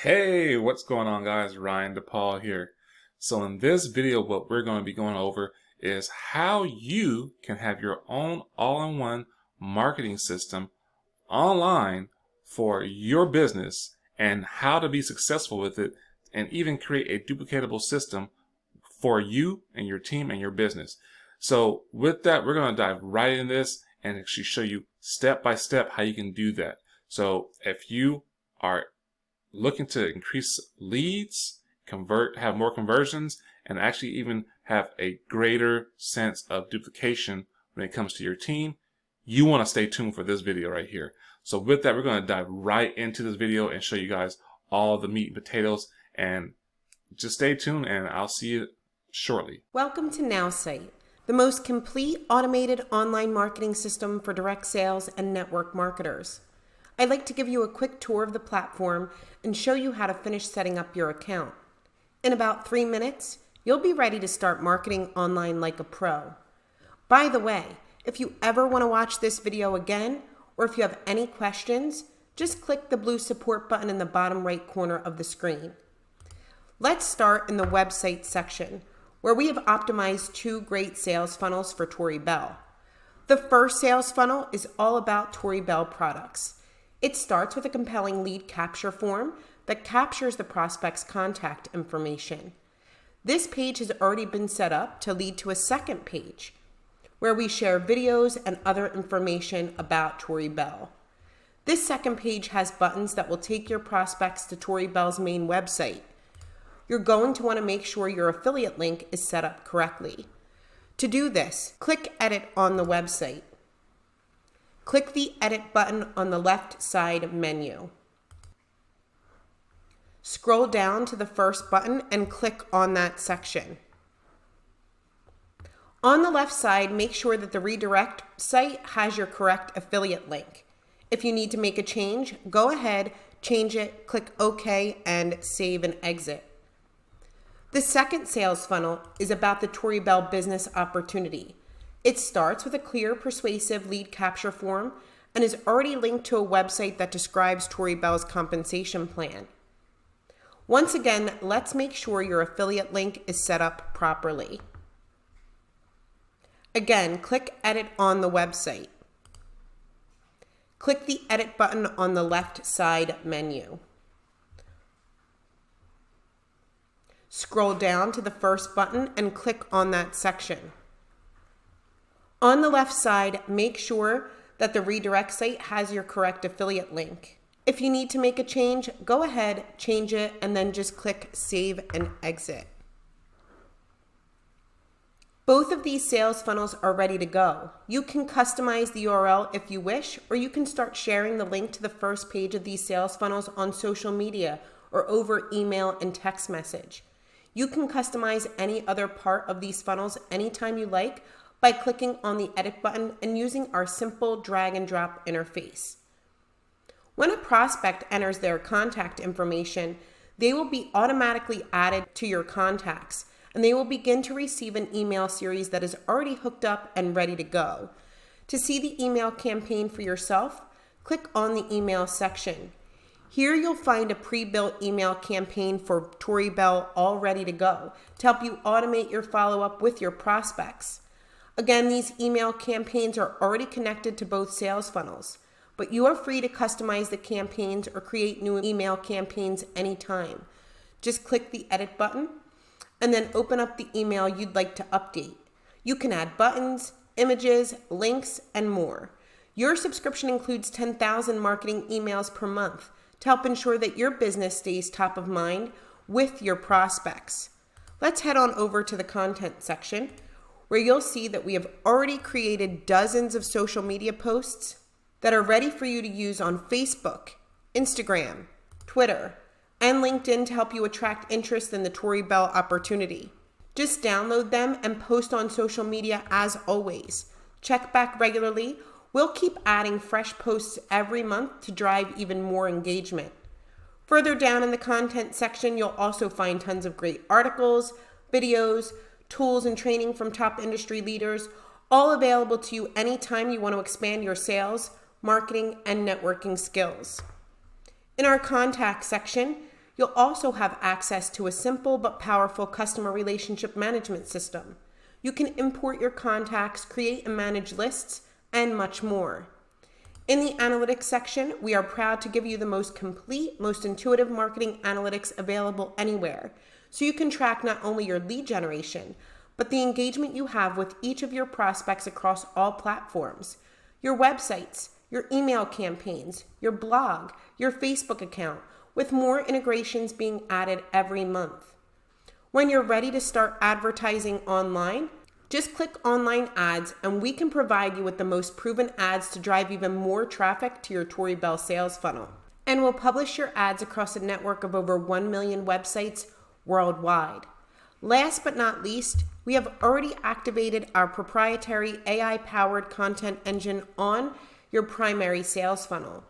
Hey, what's going on, guys? Ryan DePaul here. So in this video, what we're going to be going over is how you can have your own all-in-one marketing system online for your business and how to be successful with it, and even create a duplicatable system for you and your team and your business. So with that, we're going to dive right in this and actually show you step by step how you can do that. So if you are looking to increase leads, have more conversions, and actually even have a greater sense of duplication when it comes to your team, you want to stay tuned for this video right here. So with that, we're going to dive right into this video and show you guys all the meat and potatoes, and just stay tuned and I'll see you shortly. Welcome to Nowsite, the most complete automated online marketing system for direct sales and network marketers. I'd like to give you a quick tour of the platform and show you how to finish setting up your account. In about 3 minutes, you'll be ready to start marketing online like a pro. By the way, if you ever want to watch this video again, or if you have any questions, just click the blue support button in the bottom right corner of the screen. Let's start in the website section, where we have optimized 2 great sales funnels for Torrie. The first sales funnel is all about Torrie products. It starts with a compelling lead capture form that captures the prospect's contact information. This page has already been set up to lead to a second page, where we share videos and other information about Torrie. This second page has buttons that will take your prospects to Torrie's main website. You're going to want to make sure your affiliate link is set up correctly. To do this, click Edit on the website. Click the Edit button on the left side menu. Scroll down to the first button and click on that section. On the left side, make sure that the redirect site has your correct affiliate link. If you need to make a change, go ahead, change it, click OK, and save and exit. The second sales funnel is about the Torrie business opportunity. It starts with a clear, persuasive lead capture form and is already linked to a website that describes Torrie's compensation plan. Once again, let's make sure your affiliate link is set up properly. Again, click Edit on the website. Click the Edit button on the left side menu. Scroll down to the first button and click on that section. On the left side, make sure that the redirect site has your correct affiliate link. If you need to make a change, go ahead, change it, and then just click Save and Exit. Both of these sales funnels are ready to go. You can customize the URL if you wish, or you can start sharing the link to the first page of these sales funnels on social media or over email and text message. You can customize any other part of these funnels anytime you like by clicking on the Edit button and using our simple drag and drop interface. When a prospect enters their contact information, they will be automatically added to your contacts, and they will begin to receive an email series that is already hooked up and ready to go. To see the email campaign for yourself, click on the email section. Here you'll find a pre-built email campaign for Torrie all ready to go to help you automate your follow-up with your prospects. Again, these email campaigns are already connected to both sales funnels, but you are free to customize the campaigns or create new email campaigns anytime. Just click the Edit button and then open up the email you'd like to update. You can add buttons, images, links, and more. Your subscription includes 10,000 marketing emails per month to help ensure that your business stays top of mind with your prospects. Let's head on over to the content section, where you'll see that we have already created dozens of social media posts that are ready for you to use on Facebook, Instagram, Twitter, and LinkedIn to help you attract interest in the Torrie opportunity. Just download them and post on social media as always. Check back regularly. We'll keep adding fresh posts every month to drive even more engagement. Further down in the content section, you'll also find tons of great articles, videos, tools, and training from top industry leaders, all available to you anytime you want to expand your sales, marketing, and networking skills. In our contact section, You'll also have access to a simple but powerful customer relationship management system. You can import your contacts, create and manage lists, and much more. In the analytics section, we are proud to give you the most complete, most intuitive marketing analytics available anywhere, so you can track not only your lead generation, but the engagement you have with each of your prospects across all platforms, your websites, your email campaigns, your blog, your Facebook account, with more integrations being added every month. When you're ready to start advertising online, just click online ads and we can provide you with the most proven ads to drive even more traffic to your Torrie sales funnel. And we'll publish your ads across a network of over 1 million websites worldwide. Last but not least, we have already activated our proprietary AI-powered content engine on your primary sales funnel.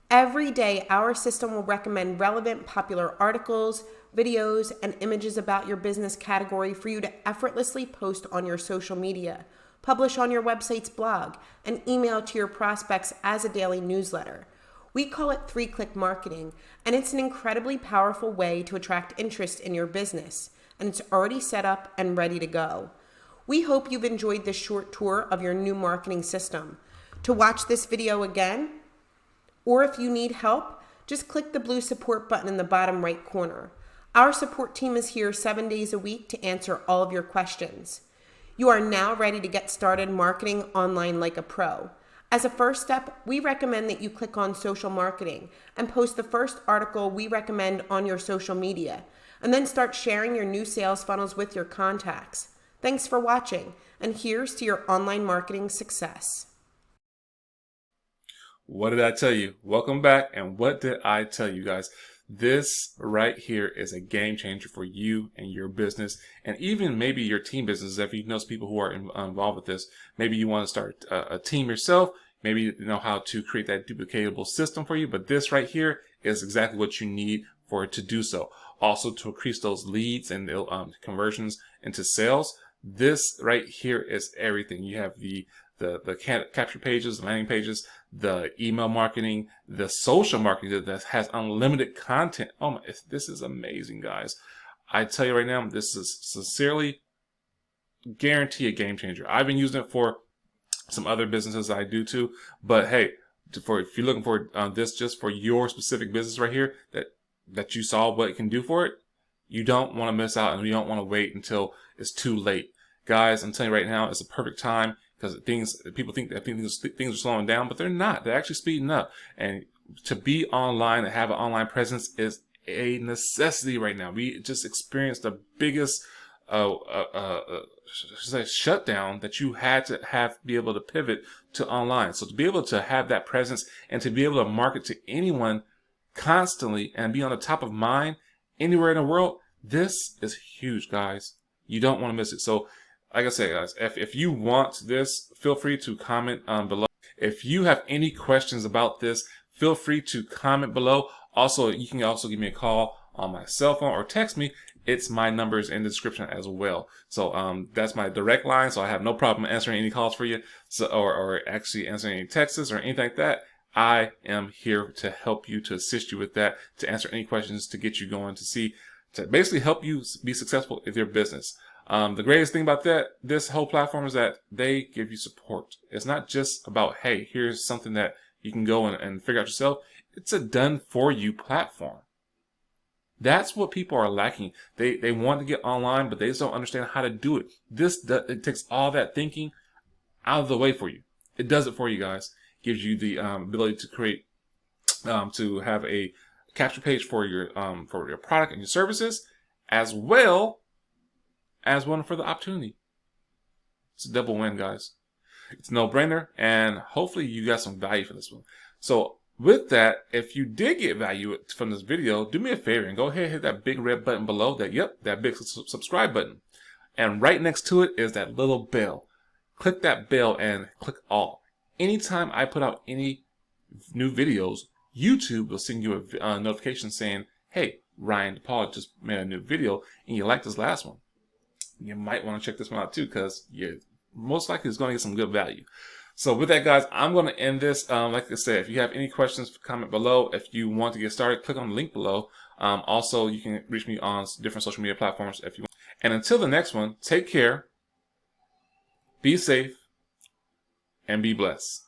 Every day, our system will recommend relevant popular articles, videos, and images about your business category for you to effortlessly post on your social media, publish on your website's blog, and email to your prospects as a daily newsletter. We call it 3-click marketing, and it's an incredibly powerful way to attract interest in your business, and it's already set up and ready to go. We hope you've enjoyed this short tour of your new marketing system. To watch this video again, or if you need help, just click the blue support button in the bottom right corner. Our support team is here 7 days a week to answer all of your questions. You are now ready to get started marketing online like a pro. As a first step, we recommend that you click on social marketing and post the first article we recommend on your social media, and then start sharing your new sales funnels with your contacts. Thanks for watching, and here's to your online marketing success. What did I tell you? Welcome back. And what did I tell you guys? This right here is a game changer for you and your business, and even maybe your team business. If you know people who are involved with this, maybe you want to start a team yourself. Maybe you know how to create that duplicatable system for you. But this right here is exactly what you need for it to do so. Also, to increase those leads and conversions into sales. This right here is everything. You have the capture pages, landing pages, the email marketing, the social marketing that has unlimited content. Oh my, this is amazing, guys. I tell you right now, this is sincerely guarantee a game changer. I've been using it for some other businesses I do too, but hey, if you're looking for this just for your specific business right here, that you saw what it can do for it, you don't want to miss out, and you don't want to wait until it's too late. Guys, I'm telling you right now, it's a perfect time, because people think that things are slowing down, but they're not. They're actually speeding up. And to be online and have an online presence is a necessity right now. We just experienced the biggest shutdown that you had to be able to pivot to online. So to be able to have that presence and to be able to market to anyone constantly and be on the top of mind anywhere in the world, this is huge, guys. You don't want to miss it. So like I say, guys, if you want this, feel free to comment below. If you have any questions about this, feel free to comment below. Also, you can also give me a call on my cell phone or text me. It's my numbers in the description as well. So that's my direct line. So I have no problem answering any calls for you, or actually answering any texts or anything like that. I am here to help you, to assist you with that, to answer any questions, to get you going, to basically help you be successful with your business. The greatest thing about this whole platform is that they give you support. It's not just about, hey, here's something that you can go and figure out yourself. It's a done for you platform. That's what people are lacking. They want to get online, but they just don't understand how to do it. It takes all that thinking out of the way for you. It does it for you, guys. Gives you the ability to create, to have a capture page for your product and your services, as well as one for the opportunity. It's a double win, guys. It's a no-brainer, and hopefully you got some value for this one. So with that, if you did get value from this video, do me a favor and go ahead and hit that big red button below, that big subscribe button. And right next to it is that little bell. Click that bell and click all. Anytime I put out any new videos, YouTube will send you a notification saying, hey, Ryan DePaul just made a new video and you like this last one. You might want to check this one out too, because you most likely is going to get some good value. So with that, guys, I'm going to end this. Like I said, if you have any questions, comment below. If you want to get started, click on the link below. Also, you can reach me on different social media platforms if you want. And until the next one, take care, be safe, and be blessed.